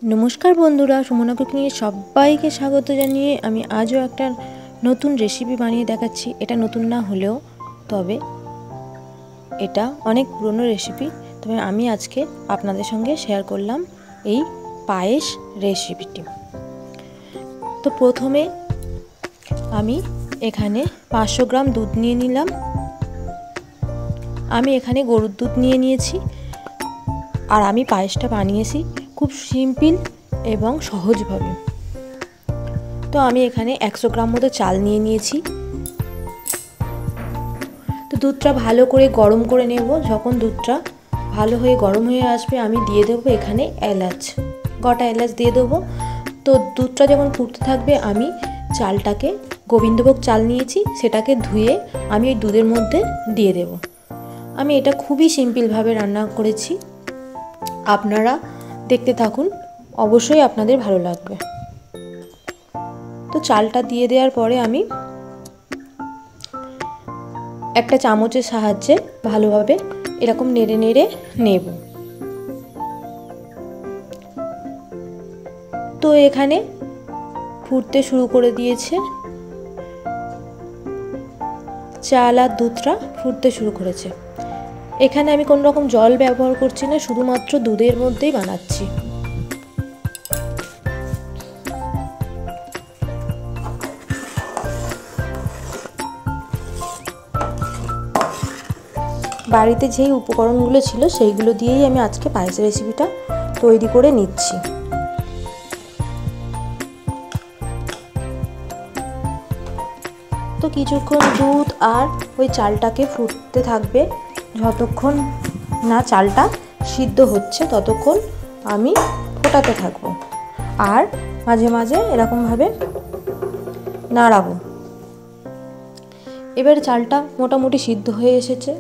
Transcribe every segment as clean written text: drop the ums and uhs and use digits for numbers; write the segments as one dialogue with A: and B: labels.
A: नमस्कार बंधुरा सुमना कुकिंगे सबाइके स्वागत जानिए आमी आजो एक नतून रेसिपि बानिए देखाच्छि। एटा नतून ना हलेओ तबे एटा अनेक पुरानो रेसिपि। तबे आमी आजके आपनादेर संगे शेयर करलाम एई पायेस रेसिपिटी। तो प्रथमे आमी एखाने 500 ग्राम दूध निये निलाम। आमी एखाने गरुर दूध निये नियेछि और आमी पायेसटा बानिয়েছি खूब सिम्पल एवं सहज भावे। तो आमी एखाने 100 ग्राम मतो चाल निये नियेछि। तो दूधटा भालो करे गरम करे नेब। जखन दूधटा भालो हये गरम हये आसबे आमी दिये देब एखाने एलाच, गोटा एलाच दिये देब। तो दूधटा जखन फुटते थाकबे आमी चालटाके गोविंदभोग चाल नियेछि सेटाके धुए आमी एई दूधेर मধ্যে दिये देब। आमी एटा खूबই सिम्पल भावे रान्ना करेछि। आपनारा देखते थाकुन, अवश्यई आपनादेर भालो लागबे। तो चालटा दिए देওয়ার পরে আমি একটা চামচের সাহায্যে ভালোভাবে এরকম নেড়ে নেড়ে নেব। তো এখানে ফুটতে শুরু করে দিয়েছে, চাল আর দুধটা ফুটতে শুরু করেছে। এখানে আমি কোন রকম জল ব্যবহার করছি না, শুধুমাত্র দুধের মধ্যেই বানাচ্ছি। বাড়িতে যেই উপকরণগুলো ছিল সেইগুলো দিয়েই আমি আজকে পায়েসের রেসিপিটা তৈরি করে নিচ্ছি। তো কিছুক্ষণ দুধ আর ওই চালটাকে ফুটতে থাকবে। যতক্ষণ না চালটা সিদ্ধ হচ্ছে ততক্ষণ আমি ফোটাতে থাকব আর মাঝে মাঝে এরকমভাবে নাড়াবো। এবার চালটা মোটামুটি সিদ্ধ হয়ে এসেছে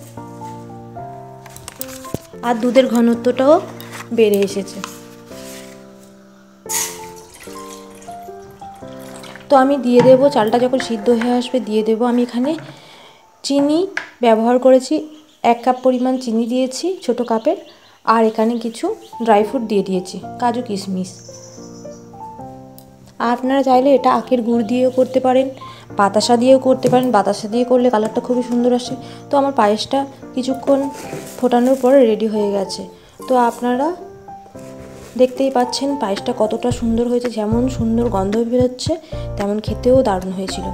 A: আর দুধের ঘনত্বটাও বেড়ে এসেছে। তো আমি দিয়ে দেব, চালটা যখন সিদ্ধ হয়ে আসবে দিয়ে দেব আমি এখানে চিনি ব্যবহার করেছি। 1 কাপ পরিমাণ চিনি দিয়েছি ছোট কাপের, আর এখানে কিছু ড্রাই ফ্রুট দিয়ে দিয়েছি, কাজু কিশমিশ। আপনারা চাইলে এটা আখের গুড় দিয়েও করতে পারেন, বাতাসা দিয়েও করতে পারেন। বাতাসা দিয়ে করলে কালারটা খুবই সুন্দর আসে। তো আমার পায়েসটা কিছুক্ষণ ফোটানোর পরে রেডি হয়ে গেছে। তো আপনারা দেখতেই পাচ্ছেন পায়েসটা কতটা সুন্দর হয়েছে। যেমন সুন্দর গন্ধ বেরোচ্ছে তেমন খেতেও দারুণ হয়েছিল।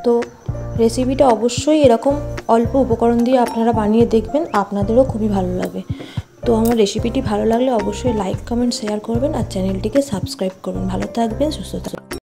A: তো রেসিপিটা অবশ্যই এরকম অল্প উপকরণ দিয়ে আপনারা বানিয়ে দেখবেন, আপনাদেরও খুবই ভালো লাগবে। তো আমার রেসিপিটি ভালো লাগলে অবশ্যই লাইক কমেন্ট শেয়ার করবেন আর চ্যানেলটিকে সাবস্ক্রাইব করবেন। ভালো থাকবেন, সুস্থ থাকবেন।